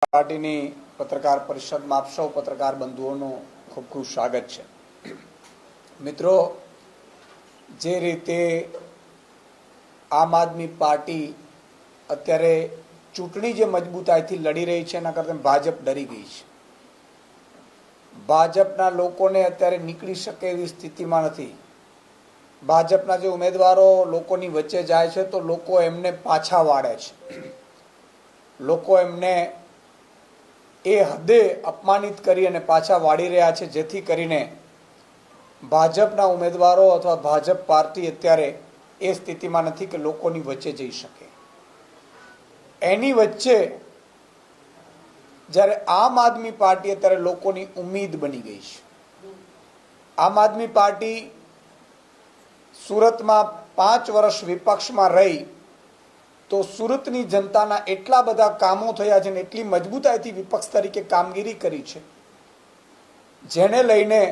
પાર્ટીની પત્રકાર પરિષદમાં આપ સૌ પત્રકાર બંધુઓનું ખૂબ ખૂબ સ્વાગત છે। મિત્રો, જે રીતે આમ આદમી પાર્ટી અત્યારે ચૂંટણી જે મજબૂતાઈથી લડી રહી છે એના કરતાં ભાજપ ડરી ગઈ છે। ભાજપના લોકોને અત્યારે નીકળી શકે એવી સ્થિતિમાં નથી। ભાજપના જે ઉમેદવારો લોકોની વચ્ચે જાય છે તો લોકો એમને પાછા વાળે છે, લોકો એમને એ હદે અપમાનિત કરી અને પાછા વાળી રહ્યા છે, જેથી કરીને ભાજપના ઉમેદવારો અથવા ભાજપ પાર્ટી અત્યારે એ સ્થિતિમાં નથી કે લોકોની વચ્ચે જઈ શકે। એની વચ્ચે જ્યારે આમ આદમી પાર્ટી અત્યારે લોકોની ઉમ્મીદ બની ગઈ છે। આમ આદમી પાર્ટી સુરતમાં 5 વર્ષ વિપક્ષમાં રહી તો સુરતની જનતાના એટલા બધા કામો થયા છે ને એટલી મજબૂતાઈથી વિપક્ષ તરીકે કામગીરી કરી છે, જેને લઈને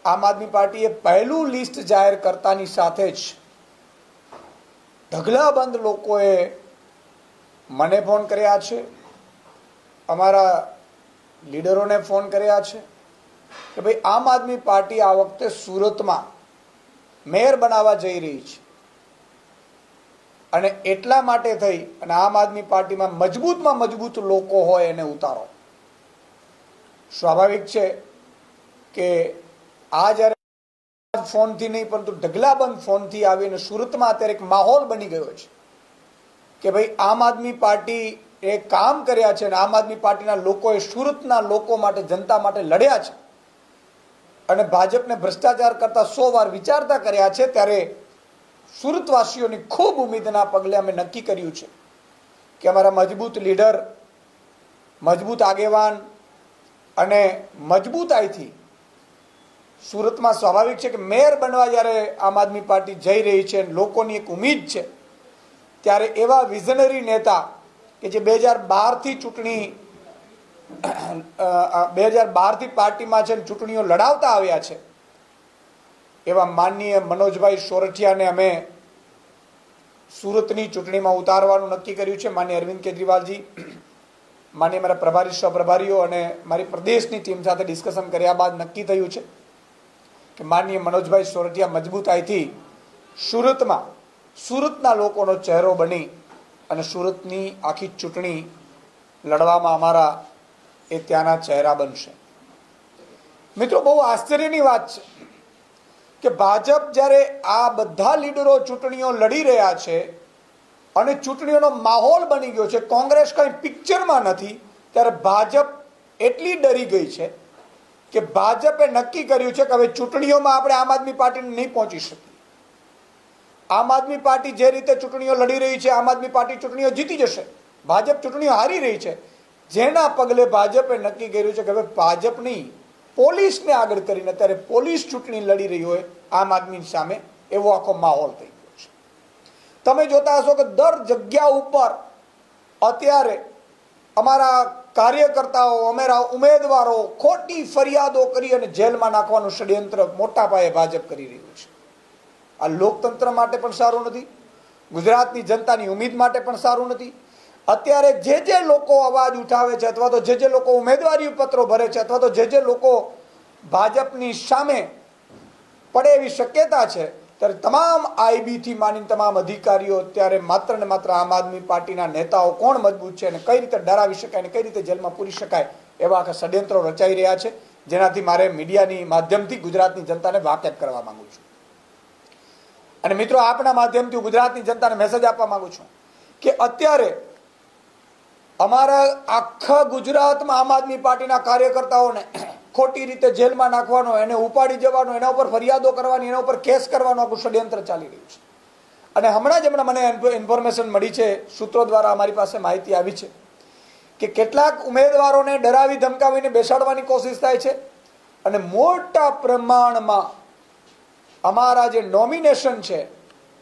આમ આદમી પાર્ટીએ પહેલું લિસ્ટ જાહેર કરતાની સાથે જ ઢગલાબંધ લોકોએ મને ફોન કર્યા છે, અમારા લીડરોને ફોન કર્યા છે કે ભાઈ આમ આદમી પાર્ટી આ વખતે સુરતમાં મેયર બનાવવા જઈ રહી છે અને એટલા માટે થઈ અને આમ આદમી પાર્ટીમાં મજબૂત લોકો હોય એને ઉતારો। સ્વાભાવિક છે કે આ જ્યારે ફોનથી નહીં પરંતુ ઢગલાબંધ ફોનથી આવીને સુરતમાં અત્યારે એક માહોલ બની ગયો છે કે ભાઈ આમ આદમી પાર્ટી એ કામ કર્યા છે અને આમ આદમી પાર્ટીના લોકોએ સુરતના લોકો માટે, જનતા માટે લડ્યા છે અને ભાજપને ભ્રષ્ટાચાર કરતા 100 વાર વિચારતા કર્યા છે। ત્યારે સુરતવાસીઓની ખૂબ ઉમ્મીદના પગલે અમે નક્કી કર્યું છે કે અમારા મજબૂત લીડર, મજબૂત આગેવાન અને મજબૂતાઈથી સુરતમાં સ્વાભાવિક છે કે મેયર બનવા જ્યારે આમ આદમી પાર્ટી જઈ રહી છે, લોકોની એક ઉમ્મીદ છે, ત્યારે એવા વિઝનરી નેતા કે જે 2012થી ચૂંટણી 2012થી પાર્ટીમાં છે, ચૂંટણીઓ લડાવતા આવ્યા છે, એવા માનનીય મનોજભાઈ સોરઠિયાને અમે સુરતની ચૂંટણીમાં ઉતારવાનું નક્કી કર્યું છે। માનનીય અરવિંદ કેજરીવાલજી, માનનીય મારા પ્રભારી, સહપ્રભારીઓ અને મારી પ્રદેશની ટીમ સાથે ડિસ્કશન કર્યા બાદ નક્કી થયું છે કે માનનીય મનોજભાઈ સોરઠિયા મજબૂતાઈથી સુરતના લોકોનો ચહેરો બની અને સુરતની આખી ચૂંટણી લડવામાં અમારા એ ત્યાંના ચહેરા બનશે। મિત્રો, બહુ આશ્ચર્યની વાત છે કે ભાજપ જ્યારે આ બધા લીડરો ચૂંટણીઓ લડી રહ્યા છે અને ચૂંટણીઓનો માહોલ બની ગયો છે, કોંગ્રેસ કંઈ પિક્ચરમાં નથી, ત્યારે ભાજપ એટલી ડરી ગઈ છે કે ભાજપે નક્કી કર્યું છે કે હવે ચૂંટણીઓમાં આપણે આમ આદમી પાર્ટીને નહીં પહોંચી શકીએ। આમ આદમી પાર્ટી જે રીતે ચૂંટણીઓ લડી રહી છે, આમ આદમી પાર્ટી ચૂંટણીઓ જીતી જશે, ભાજપ ચૂંટણીઓ હારી રહી છે, જેના પગલે ભાજપે નક્કી કર્યું છે કે હવે ભાજપ નહીં, પોલીસને આગળ કરીને અત્યારે પોલીસ ચૂંટણી લડી રહી હોય આમ આદમી સામે, એવો આખો માહોલ થઈ ગયો છે। તમે જોતા હશો કે દર જગ્યા ઉપર અત્યારે અમારા કાર્યકર્તાઓ, અમારા ઉમેદવારો ખોટી ફરિયાદો કરી અને જેલમાં નાખવાનું ષડયંત્ર મોટા પાયે ભાજપ કરી રહ્યું છે। આ લોકતંત્ર માટે પણ સારું નથી, ગુજરાતની જનતાની ઉમ્મીદ માટે પણ સારું નથી। અત્યારે જે લોકો અવાજ ઉઠાવે છે અથવા તો જે લોકો ઉમેદવારી પત્રો ભરે છે અથવા તો જે લોકો ભાજપની સામે પડે એવી શક્યતા છે, ત્યારે તમામ આઈબીથી માનીને તમામ અધિકારીઓ અત્યારે માત્ર ને માત્ર આમ આદમી પાર્ટીના નેતાઓ કોણ મજબૂત છે અને કઈ રીતે ડરાવી શકાય અને કઈ રીતે જેલમાં પૂરી શકાય એવા આખા ષડયંત્રો રચાઈ રહ્યા છે, જેનાથી મારે મીડિયાની માધ્યમથી ગુજરાતની જનતાને વાકેફ કરવા માંગુ છું। અને મિત્રો, આપના માધ્યમથી ગુજરાતની જનતાને મેસેજ આપવા માંગુ છું કે અત્યારે અમારા આખા ગુજરાતમાં આમ આદમી પાર્ટીના કાર્યકર્તાઓને ખોટી રીતે જેલમાં નાખવાનો, એને ઉપાડી જવાનો, એના ઉપર ફરિયાદો કરવાની, એના ઉપર કેસ કરવાનું આખું ષડયંત્ર ચાલી રહ્યું છે। અને હમણાં મને ઇન્ફોર્મેશન મળી છે, સૂત્રો દ્વારા અમારી પાસે માહિતી આવી છે કે કેટલાક ઉમેદવારોને ડરાવી ધમકાવીને બેસાડવાની કોશિશ થાય છે અને મોટા પ્રમાણમાં અમારા જે નોમિનેશન છે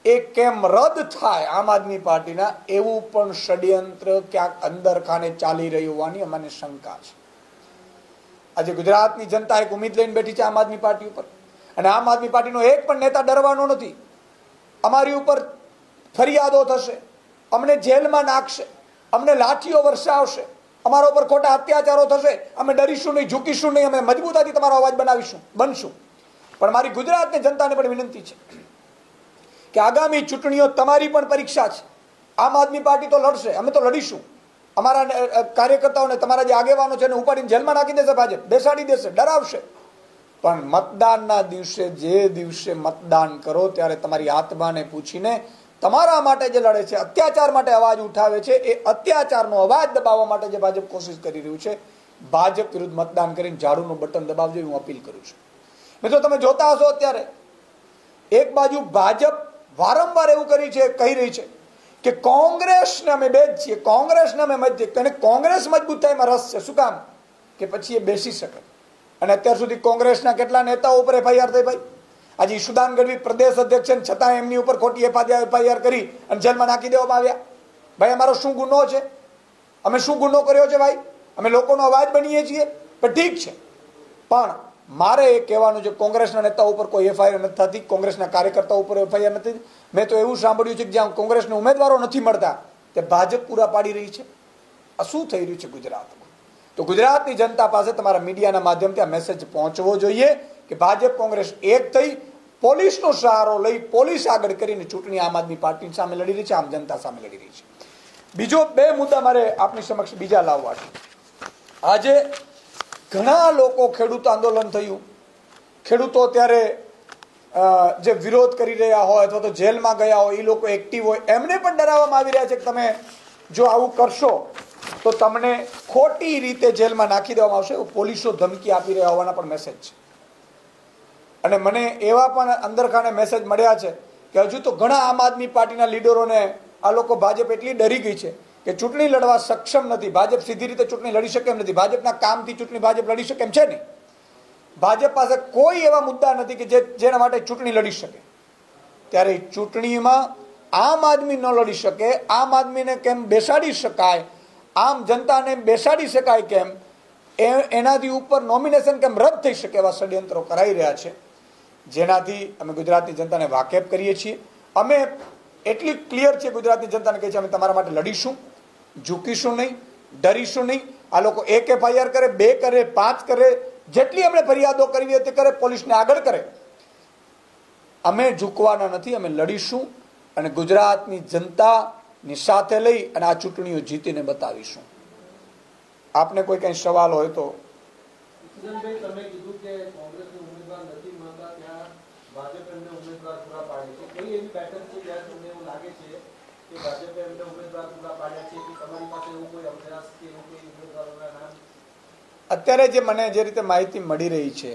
એ કેમ રદ થાય આમ આદમી પાર્ટીના, એવું પણ ષડયંત્ર ક્યાંક અંદર ખાને ચાલી રહ્યું હોવાની અમને શંકા છે। આજે ગુજરાતની જનતા એક ઉમ્મીદ લઈને બેઠી છે આમ આદમી પાર્ટી ઉપર, અને આમ આદમી પાર્ટીનો એક પણ નેતા ડરવાનો નથી। અમારી ઉપર ફરિયાદો થશે, અમને જેલમાં નાખશે, અમને લાઠીઓ વરસાવશે, અમારા ઉપર ખોટા અત્યાચારો થશે, અમે ડરીશું નહીં, ઝૂકીશું નહીં, અમે મજબૂતાથી તમારો અવાજ બનશું. પણ મારી ગુજરાતની જનતાને પણ વિનંતી છે કે આગામી ચૂંટણીઓ તમારી પણ પરીક્ષા છે. આમ આદમી પાર્ટી તો લડશે, અમે તો લડીશું. અમારા કાર્યકર્તાઓને, તમારા જે આગેવાનો છે એને ઉપાડીને જેલમાં નાખી દેશે ભાજપ, બેસાડી દેશે, ડરાવશે. પણ મતદાનના દિવસે, જે દિવસે મતદાન કરો ત્યારે તમારી આત્માને પૂછીને તમારા માટે જે લડે છે, અત્યાચાર માટે અવાજ ઉઠાવે છે, એ અત્યાચારનો અવાજ દબાવવા માટે જે ભાજપ કોશિશ કરી રહ્યું છે, ભાજપ વિરુદ્ધ મતદાન કરીને ઝાડુનું બટન દબાવજો, હું અપીલ કરું છું. મિત્રો, તમે જોતા હશો અત્યારે એક બાજુ ભાજપ વારંવાર એવું કહી રહી છે કે કોંગ્રેસને અમે બે જ છીએ, કોંગ્રેસને અમે મત દઈએ. અને કોંગ્રેસ મજબૂત થાય એમાં રસ છે. શું કામ? કે પછી એ બેસી શકે. અને અત્યાર સુધી કોંગ્રેસના કેટલા નેતાઓ ઉપર એફઆઈઆર થઈ ભાઈ. આજે ઈશુદાન ગઢવી પ્રદેશ અધ્યક્ષ છે, છતાં એમની ઉપર ખોટી એફઆઈઆર કરી અને જેલમાં નાખી દેવામાં આવ્યા. ભાઈ, અમારો શું ગુનો છે? અમે શું ગુનો કર્યો છે ભાઈ? અમે લોકોનો અવાજ બનીએ છીએ. પણ ઠીક છે, પણ મારે એ કહેવાનું છે, કોંગ્રેસના નેતાઓ ઉપર કોઈ એફઆઈઆર નથી થતી, કોંગ્રેસના કાર્યકર્તાઓ ઉપર એફઆઈઆર નથી. મેં તો એવું સાંભળ્યું છે કે જ્યાં કોંગ્રેસને ઉમેદવારો નથી મળતા તે ભાજપ પૂરા પાડી રહી છે. આ શું થઈ રહ્યું છે ગુજરાતમાં? તો ગુજરાતની જનતા પાસે તમારા મીડિયાના માધ્યમથી આ મેસેજ પહોંચવો જોઈએ કે ભાજપ કોંગ્રેસ એક થઈ પોલીસનો સહારો લઈ, પોલીસ આગળ કરીને ચૂંટણી આમ આદમી પાર્ટી સામે લડી રહી છે, આમ જનતા સામે લડી રહી છે. બીજો બે મુદ્દા મારે આપની સમક્ષ બીજા લાવવા છે. આજે ઘણા લોકો, ખેડૂત આંદોલન થયું, ખેડૂતો ત્યારે જે વિરોધ કરી રહ્યા હોય અથવા તો જેલમાં ગયા હોય, એ લોકો એક્ટિવ હોય, એમને પણ ડરાવવામાં આવી રહ્યા છે કે તમે જો આવું કરશો તો તમને ખોટી રીતે જેલમાં નાખી દેવામાં આવશે. પોલીસો ધમકી આપી રહ્યા હોવાના પણ મેસેજ છે. અને મને એવા પણ અંદરખાને મેસેજ મળ્યા છે કે હજુ તો ઘણા આમ આદમી પાર્ટીના લીડરોને આ લોકો, ભાજપ એટલી ડરી ગઈ છે કે ચૂંટણી લડવા સક્ષમ નથી. ભાજપ સીધી રીતે ચૂંટણી લડી શકે એમ નથી. ભાજપના કામથી ચૂંટણી ભાજપ લડી શકે એમ છે નહીં. ભાજપ પાસે કોઈ એવા મુદ્દા નથી કે જેના માટે ચૂંટણી લડી શકે. ત્યારે ચૂંટણીમાં આમ આદમી ન લડી શકે, આમ આદમીને કેમ બેસાડી શકાય, આમ જનતાને બેસાડી શકાય કેમ, એનાથી ઉપર નોમિનેશન કેમ રદ થઈ શકે, એવા ષડયંત્રો કરાઈ રહ્યા છે. જેનાથી અમે ગુજરાતની જનતાને વાકેફ કરીએ છીએ. અમે એટલી ક્લિયર છે ગુજરાતની જનતાને કહીએ છીએ, અમે તમારા માટે લડીશું, ઝૂકીશું નહીં, ડરીશું નહીં. આ લોકો એક એફઆઈઆર કરે, 2 કરે, 5 કરે, જેટલી અમને ફરિયાદો કરવી તે કરે, પોલીસને આગળ કરે, અમે ઝૂકવાના નથી. અમે લડીશું અને ગુજરાતની જનતાની સાથે લઈ અને આ ચૂંટણીઓ જીતીને બતાવીશું. આપને કોઈ કઈ સવાલ હોય તો? તમે કીધું કે કોંગ્રેસને ઉમેદવાર નથી મળતા, ત્યાં ભાજપ એમને ઉમેદવાર પૂરા પાડે છે. કઈ એવી પેટર્ન છે જ્યાં તમને એવું લાગે છે કે ભાજપે એમને ઉમેદવાર પૂરા પાડ્યા છે, કે તમારી પાસે એવું કોઈ અભ્યાસ કે એવું કોઈ ઉમેદવારોના નામ? અત્યારે મને જે રીતે માહિતી મળી રહી છે,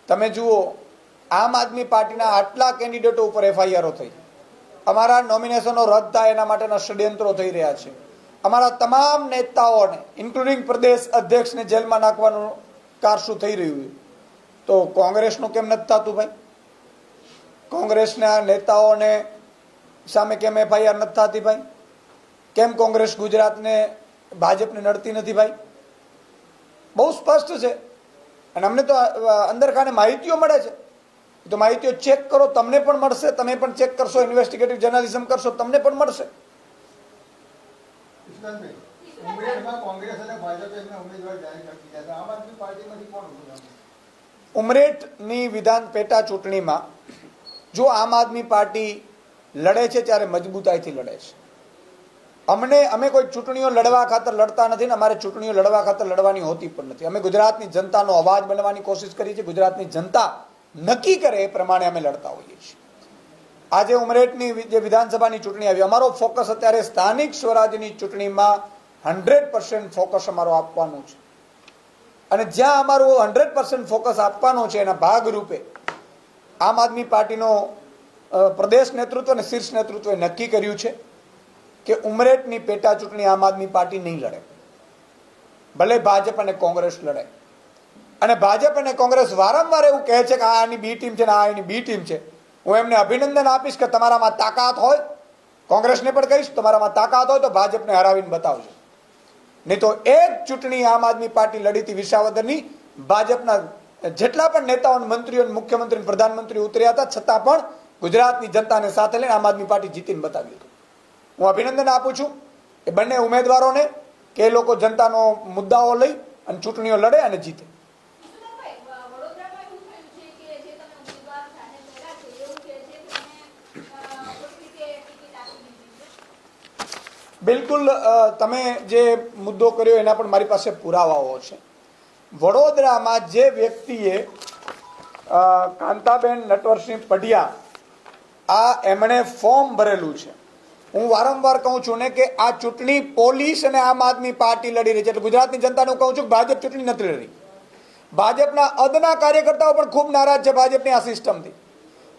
તમે જુઓ, આમ આદમી પાર્ટીના આટલા કેન્ડિડેટો ઉપર એફઆઈઆરો થઈ, અમારા નોમિનેશનો રદ થાય એના માટેના ષડયંત્રો થઈ રહ્યા છે, અમારા તમામ નેતાઓને ઇન્ક્લુડિંગ પ્રદેશ અધ્યક્ષને જેલમાં નાખવાનું કારશું થઈ રહ્યું છે. તો કોંગ્રેસનું કેમ નથી થતું ભાઈ? કોંગ્રેસના નેતાઓને સામે કેમ એફઆઈઆર નથી થતી ભાઈ? કેમ કોંગ્રેસ ગુજરાતને, ભાજપને નડતી નથી ભાઈ? બહુ સ્પષ્ટ છે. અને અમને તો અંદરખાને માહિતીઓ મળે છે. તો માહિતીઓ ચેક કરો, તમને પણ મળશે. તમે પણ ચેક કરશો, ઇન્વેસ્ટિગેટિવ જર્નલિઝમ કરશો, તમને પણ મળશે. ઉમરેઠની વિધાન પેટા ચૂંટણીમાં જો આમ આદમી પાર્ટી લડે છે ત્યારે મજબૂતાઈથી લડે છે. અમે કોઈ ચૂંટણીઓ લડવા ખાતર લડતા નથી ને અમારે ચૂંટણીઓ લડવા ખાતર લડવાની હોતી પણ નથી. અમે ગુજરાતની જનતાનો અવાજ બનવાની કોશિશ કરીએ છીએ. ગુજરાતની જનતા નક્કી કરે એ પ્રમાણે અમે લડતા હોઈએ છીએ. આજે ઉમરેઠની જે વિધાનસભાની ચૂંટણી આવી, અમારો ફોકસ અત્યારે સ્થાનિક સ્વરાજ્યની ચૂંટણીમાં 100% ફોકસ અમારો આપવાનું છે. અને જ્યાં અમારું 100% ફોકસ આપવાનું છે એના ભાગરૂપે આમ આદમી પાર્ટીનો પ્રદેશ નેતૃત્વ અને શીર્ષ નેતૃત્વએ નક્કી કર્યું છે કે ઉમરેઠની પેટા ચૂંટણી આમ આદમી પાર્ટી નહીં લડે, ભલે ભાજપ અને કોંગ્રેસ લડે. અને ભાજપ અને કોંગ્રેસ વારંવાર એવું કહે છે કે આ આની બી ટીમ છે ને આ એની બી ટીમ છે. હું એમને અભિનંદન આપીશ કે તમારામાં તાકાત હોય, કોંગ્રેસને પણ કહીશ તમારામાં તાકાત હોય તો ભાજપને હરાવીને બતાવજો. નહીં તો એક ચૂંટણી આમ આદમી પાર્ટી લડી હતી વિસાવદરની, ભાજપના જેટલા પણ નેતાઓ, મંત્રીઓ, મુખ્યમંત્રી, પ્રધાનમંત્રી ઉતર્યા હતા, છતાં પણ ગુજરાતની જનતાને સાથે લઈને આમ આદમી પાર્ટી જીતીને બતાવ્યું હતું. હું અભિનંદન આપું છું એ બંને ઉમેદવારોને કે એ લોકો જનતાનો મુદ્દાઓ લઈ અને ચૂંટણીઓ લડે અને જીતે. બિલકુલ, તમે જે મુદ્દો કર્યો એના પણ મારી પાસે પુરાવાઓ છે. વડોદરામાં જે વ્યક્તિએ કાંતાબેન નટવરસિંહ પઢિયા એમણે ફોર્મ ભરેલું છે, હું વારંવાર કહું છું ને કે આ ચૂંટણી પોલીસ અને આમ આદમી પાર્ટી લડી રહી છે. એટલે ગુજરાતની જનતાને હું કહું છું કે ભાજપ ચૂંટણી નથી લડી. ભાજપના અદના કાર્યકર્તાઓ પણ ખૂબ નારાજ છે ભાજપની આ સિસ્ટમથી.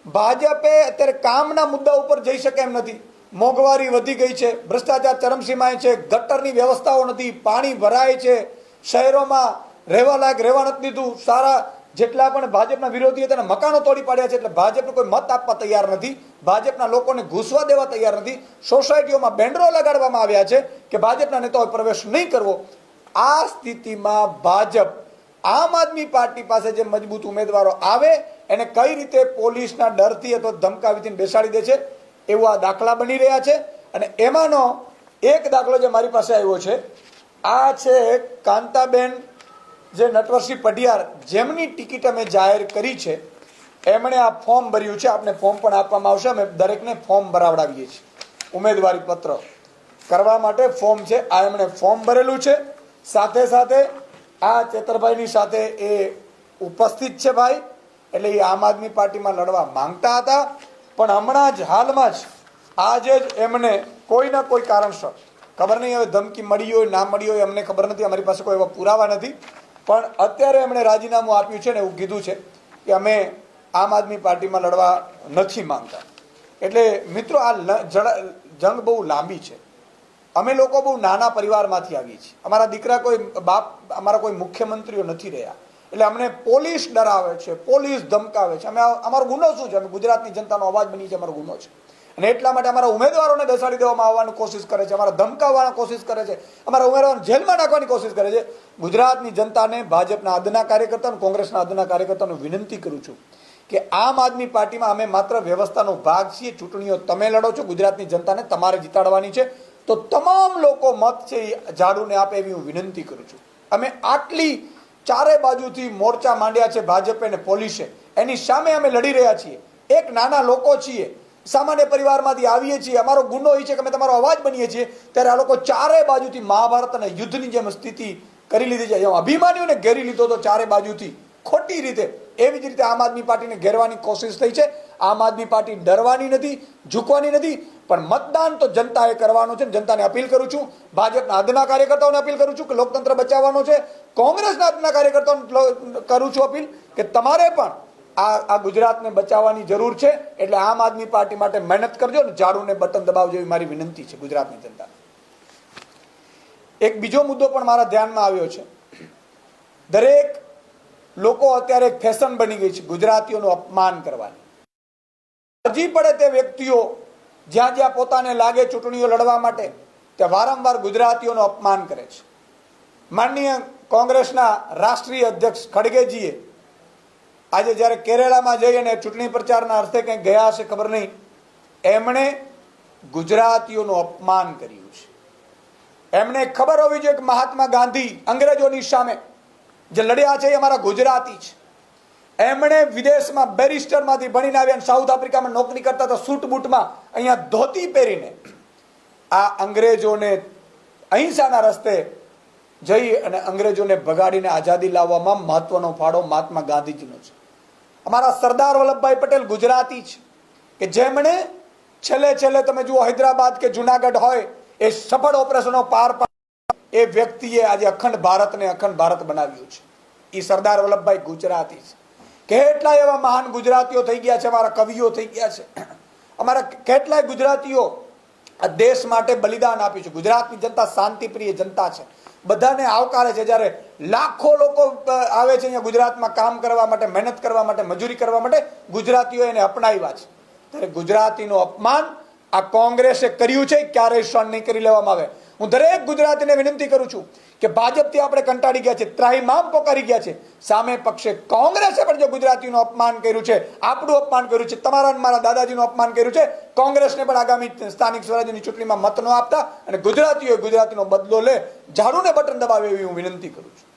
ભાજપે અત્યારે કામના મુદ્દા ઉપર જઈ શકે એમ નથી. મોંઘવારી વધી ગઈ છે, ભ્રષ્ટાચાર ચરમસીમાએ છે, ગટરની વ્યવસ્થાઓ નથી, પાણી ભરાય છે, શહેરોમાં રહેવા લાયક રહેવા નથી દીધું, સારા જેટલા પણ ભાજપના વિરોધી હતા મકાનો તોડી પાડ્યા છે. એટલે ભાજપને કોઈ મત આપવા તૈયાર નથી, ભાજપના લોકોને ઘૂસવા દેવા તૈયાર નથી. સોસાયટીઓમાં બેનરો લગાડવામાં આવ્યા છે કે ભાજપના નેતાઓએ પ્રવેશ નહીં કરવો. આ સ્થિતિમાં ભાજપ આમ આદમી પાર્ટી પાસે જે મજબૂત ઉમેદવારો આવે એને કઈ રીતે પોલીસના ડરથી અથવા ધમકાવીથી બેસાડી દે છે એવું આ દાખલા બની રહ્યા છે. અને એમાંનો એક દાખલો જે મારી પાસે આવ્યો છે, આ છે કાંતાબેન જે નટવરસિંહ પઢિયાર, જેમની ટિકિટ અમે જાહેર કરી છે, એમણે આ ફોર્મ ભર્યું છે. આપને ફોર્મ પણ આપવામાં આવશે, અમે દરેકને ફોર્મ ભરાવડાવીએ છીએ. ઉમેદવારી પત્ર કરવા માટે ફોર્મ છે, આ એમણે ફોર્મ ભરેલું છે. સાથે સાથે આ ચેતરભાઈની સાથે એ ઉપસ્થિત છે ભાઈ, એટલે એ આમ આદમી પાર્ટીમાં લડવા માંગતા હતા, પણ હમણાં જ હાલમાં જ આજે જ એમને કોઈના કોઈ કારણસર, ખબર નહીં હવે ધમકી મળી હોય ના મળી હોય અમને ખબર નથી, અમારી પાસે કોઈ એવા પુરાવા નથી, પણ અત્યારે એમણે રાજીનામું આપ્યું છે ને એવું કીધું છે કે અમે આમ આદમી પાર્ટીમાં લડવા નથી માંગતા. એટલે મિત્રો આ જંગ બહુ લાંબી છે. અમે લોકો બહુ નાના પરિવારમાંથી આવીએ છીએ. અમારા દીકરા કોઈ બાપ, અમારા કોઈ મુખ્યમંત્રીઓ નથી રહ્યા. એટલે અમને પોલીસ ડરાવે છે, પોલીસ ધમકાવે છે. અમારો ગુનો શું છે? અમે ગુજરાતની જનતાનો અવાજ બની છે, અમારો ગુનો છે. અને એટલા માટે અમારા ઉમેદવારોને બેસાડી દેવામાં આવવાની કોશિશ કરે છે, અમારા ધમકાવવાની કોશિશ કરે છે, અમારા ઉમેદવારોને જેલમાં નાખવાની કોશિશ કરે છે. ગુજરાતની જનતાને, ભાજપના અદના કાર્યકર્તાઓ, કોંગ્રેસના અદના કાર્યકર્તાઓને વિનંતી કરું છું કે આમ આદમી પાર્ટીમાં અમે માત્ર વ્યવસ્થાનો ભાગ છીએ. ચૂંટણીઓ તમે લડો છો, ગુજરાતની જનતાને તમારે જીતાડવાની છે, તો તમામ લોકો મત છે એ ઝાડુને આપે એવી હું વિનંતી કરું છું. અમે આટલી ચારે બાજુથી મોરચા માંડ્યા છે ભાજપે અને પોલીસે, એની સામે અમે લડી રહ્યા છીએ. એક નાના લોકો છીએ, સામાન્ય પરિવારમાંથી આવીએ છીએ, અમારો ગુનો એ છે કે અમે તમારો અવાજ બનીએ છીએ, ત્યારે આ લોકો ચારે બાજુથી મહાભારત અને યુદ્ધની જેમ સ્થિતિ કરી લીધી છે. અભિમાનીઓને ઘેરી લીધો તો ચારે બાજુથી ખોટી રીતે, એવી જ રીતે આમ આદમી પાર્ટીને ઘેરવાની કોશિશ થઈ છે. આમ આદમી પાર્ટી ડરવાની નથી, ઝૂકવાની નથી, પણ મતદાન તો જનતાએ કરવાનું છે. જનતાને અપીલ કરું છું, ભાજપના અદના કાર્યકર્તાઓને અપીલ કરું છું કે લોકતંત્ર બચાવવાનો છે, કોંગ્રેસના અદના કાર્યકર્તાઓને કરું છું અપીલ કે તમારે પણ આ ગુજરાતને બચાવવાની જરૂર છે. એટલે આમ આદમી પાર્ટી માટે મહેનત કરજો ને ઝાડુને બટન દબાવજો એવી મારી વિનંતી છે ગુજરાતની જનતાને. એક બીજો મુદ્દો પણ મારા ધ્યાનમાં આવ્યો છે. દરેક લોકો અત્યારે એક ફેશન બની ગઈ છે ગુજરાતીઓનું અપમાન કરવાની. અરજી પડે તે વ્યક્તિઓ જ્યાં જ્યાં પોતાને લાગે ચૂંટણીઓ લડવા માટે ત્યાં વારંવાર ગુજરાતીઓનું અપમાન કરે છે. માનનીય કોંગ્રેસના રાષ્ટ્રીય અધ્યક્ષ ખડગેજીએ આજે જ્યારે કેરેલામાં જઈ અને ચૂંટણી પ્રચારના અર્થે કંઈક ગયા હશે ખબર નહીં, એમણે ગુજરાતીઓનું અપમાન કર્યું છે. એમને ખબર હોવી જોઈએ કે મહાત્મા ગાંધી અંગ્રેજોની સામે જે લડ્યા છે એ અમારા ગુજરાતી છે. એમણે વિદેશમાં બેરિસ્ટરમાંથી ભણીને આવ્યા, સાઉથ આફ્રિકામાં નોકરી કરતા હતા, સૂટ બૂટમાં, અહીંયા ધોતી પહેરીને આ અંગ્રેજોને અહિંસાના રસ્તે જઈ અને અંગ્રેજોને ભગાડીને આઝાદી લાવવામાં મહત્વનો ફાળો મહાત્મા ગાંધીજીનો છે. અમારા સરદાર વલ્લભભાઈ પટેલ ગુજરાતી છે કે જેમણે છેલ્લે તમે જુઓ હૈદરાબાદ કે જુનાગઢ હોય એ સફળ ઓપરેશનો પાર પાડી એ વ્યક્તિએ આજે અખંડ ભારતને અખંડ ભારત બનાવ્યું છે. એ સરદાર વલ્લભભાઈ ગુજરાતી છે. કેટલાય એવા મહાન ગુજરાતીઓ થઈ ગયા છે, અમારા કવિઓ થઈ ગયા છે, અમારા કેટલાય ગુજરાતીઓ આ દેશ માટે બલિદાન આપ્યું છે. ગુજરાતની જનતા શાંતિપ્રિય જનતા છે, બધાને આવકારે છે. જ્યારે લાખો લોકો આવે છે અહીંયા ગુજરાતમાં કામ કરવા માટે, મહેનત કરવા માટે, મજૂરી કરવા માટે, ગુજરાતીઓ એને અપનાવ્યા છે. ત્યારે ગુજરાતીનું અપમાન આ કોંગ્રેસે કર્યું છે, ક્યારેય સહન નહીં કરી લેવામાં આવે. હું દરેક ગુજરાતીને વિનંતી કરું છું કે ભાજપથી આપણે કંટાળી ગયા છે, ત્રાહિમામ પોકારી ગયા છે. સામે પક્ષે કોંગ્રેસે પણ જો ગુજરાતીનું અપમાન કર્યું છે, આપણું અપમાન કર્યું છે, તમારા અને મારા દાદાજીનું અપમાન કર્યું છે, કોંગ્રેસને પણ આગામી સ્થાનિક સ્વરાજ્યની ચૂંટણીમાં મત ન આપતા અને ગુજરાતીઓએ ગુજરાતીનો બદલો લે, ઝાડુને બટન દબાવે એવી હું વિનંતી કરું છું.